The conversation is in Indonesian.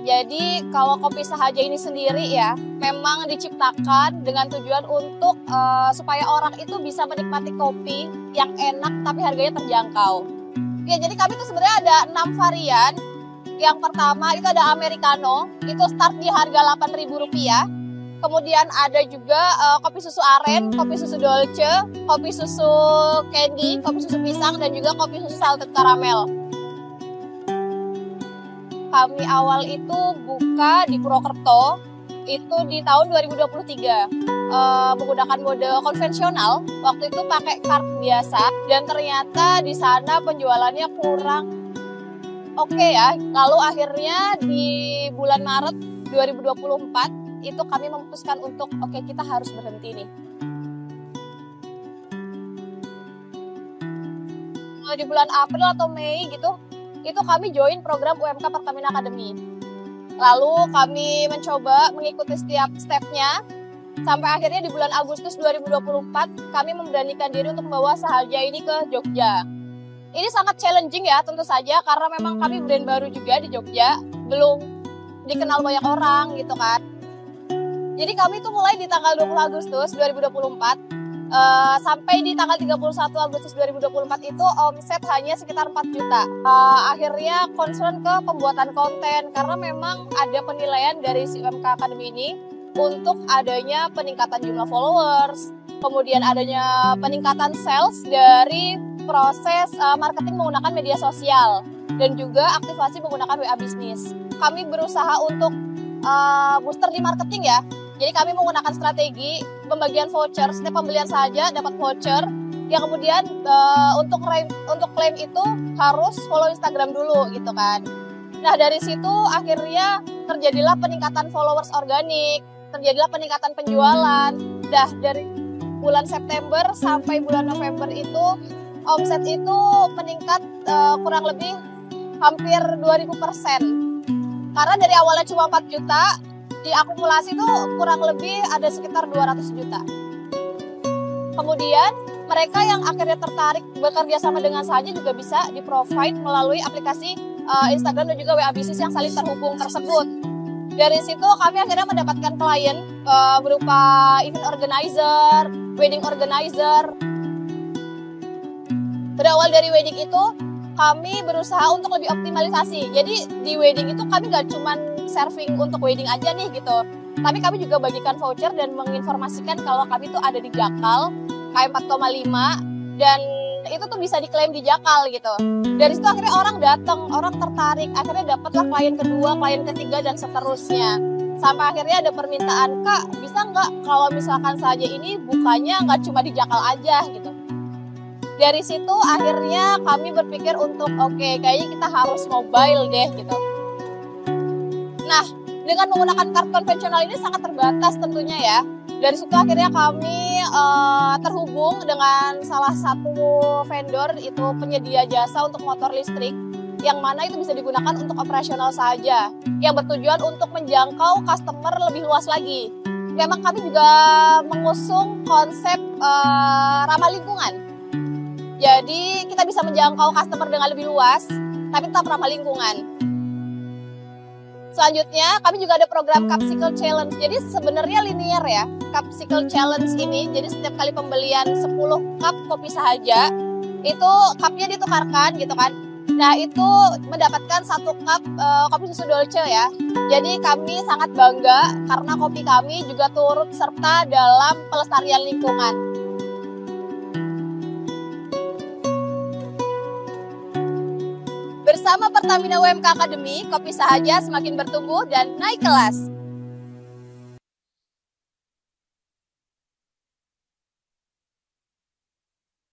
Jadi kalau kopi sahaja ini sendiri ya, memang diciptakan dengan tujuan untuk supaya orang itu bisa menikmati kopi yang enak tapi harganya terjangkau. Ya, jadi kami tuh sebenarnya ada 6 varian. Yang pertama itu ada Americano, itu start di harga Rp8.000. Kemudian ada juga kopi susu aren, kopi susu dolce, kopi susu candy, kopi susu pisang, dan juga kopi susu salted caramel. Kami awal itu buka di Purwokerto itu di tahun 2023 menggunakan mode konvensional. Waktu itu pakai kart biasa dan ternyata di sana penjualannya kurang oke ya. Lalu akhirnya di bulan Maret 2024 itu kami memutuskan untuk oke, kita harus berhenti nih. Di bulan April atau Mei gitu, itu kami join program UMK Pertamina Academy. Lalu kami mencoba mengikuti setiap stepnya, sampai akhirnya di bulan Agustus 2024 kami memberanikan diri untuk membawa Sahaja ini ke Jogja. Ini sangat challenging ya tentu saja, karena memang kami brand baru juga di Jogja, belum dikenal banyak orang gitu kan. Jadi kami tuh mulai di tanggal 20 Agustus 2024 sampai di tanggal 31 Agustus 2024 itu omset hanya sekitar 4 juta. Akhirnya concern ke pembuatan konten karena memang ada penilaian dari si UMK Academy ini untuk adanya peningkatan jumlah followers, kemudian adanya peningkatan sales dari proses marketing menggunakan media sosial dan juga aktivasi menggunakan WA Business. Kami berusaha untuk booster di marketing ya. Jadi kami menggunakan strategi pembagian voucher, setiap pembelian saja dapat voucher. Yang kemudian untuk klaim itu harus follow Instagram dulu gitu kan. Nah dari situ akhirnya terjadilah peningkatan followers organik, terjadilah peningkatan penjualan. Dah dari bulan September sampai bulan November itu omset itu meningkat kurang lebih hampir 2000%. Karena dari awalnya cuma 4 juta, diakumulasi itu kurang lebih ada sekitar 200 juta. Kemudian mereka yang akhirnya tertarik bekerja sama dengan Sahaja juga bisa di-provide melalui aplikasi Instagram dan juga WA Business yang saling terhubung tersebut. Dari situ kami akhirnya mendapatkan klien berupa event organizer, wedding organizer. Berawal dari wedding itu, kami berusaha untuk lebih optimalisasi. Jadi di wedding itu kami gak cuma serving untuk wedding aja nih gitu. Tapi kami juga bagikan voucher dan menginformasikan kalau kami tuh ada di Jakal, KM 4,5, dan itu tuh bisa diklaim di Jakal gitu. Dari situ akhirnya orang datang, orang tertarik, akhirnya dapatlah klien kedua, klien ketiga, dan seterusnya. Sampai akhirnya ada permintaan, Kak bisa nggak kalau misalkan Sahaja ini bukanya nggak cuma di Jakal aja gitu. Dari situ akhirnya kami berpikir untuk oke, kayaknya kita harus mobile deh gitu. Nah, dengan menggunakan kartu konvensional ini sangat terbatas tentunya ya. Dari situ akhirnya kami terhubung dengan salah satu vendor, itu penyedia jasa untuk motor listrik, yang mana itu bisa digunakan untuk operasional saja, yang bertujuan untuk menjangkau customer lebih luas lagi. Memang kami juga mengusung konsep ramah lingkungan. Jadi kita bisa menjangkau customer dengan lebih luas, tapi tetap ramah lingkungan. Selanjutnya, kami juga ada program Cupsicle Challenge. Jadi sebenarnya linear ya, Cupsicle Challenge ini. Jadi setiap kali pembelian 10 cup kopi Sahaja, itu cupnya ditukarkan gitu kan. Nah itu mendapatkan 1 cup kopi susu dolce ya. Jadi kami sangat bangga karena kopi kami juga turut serta dalam pelestarian lingkungan. Bersama Pertamina UMK Academy, kopi Sahaja semakin bertumbuh dan naik kelas.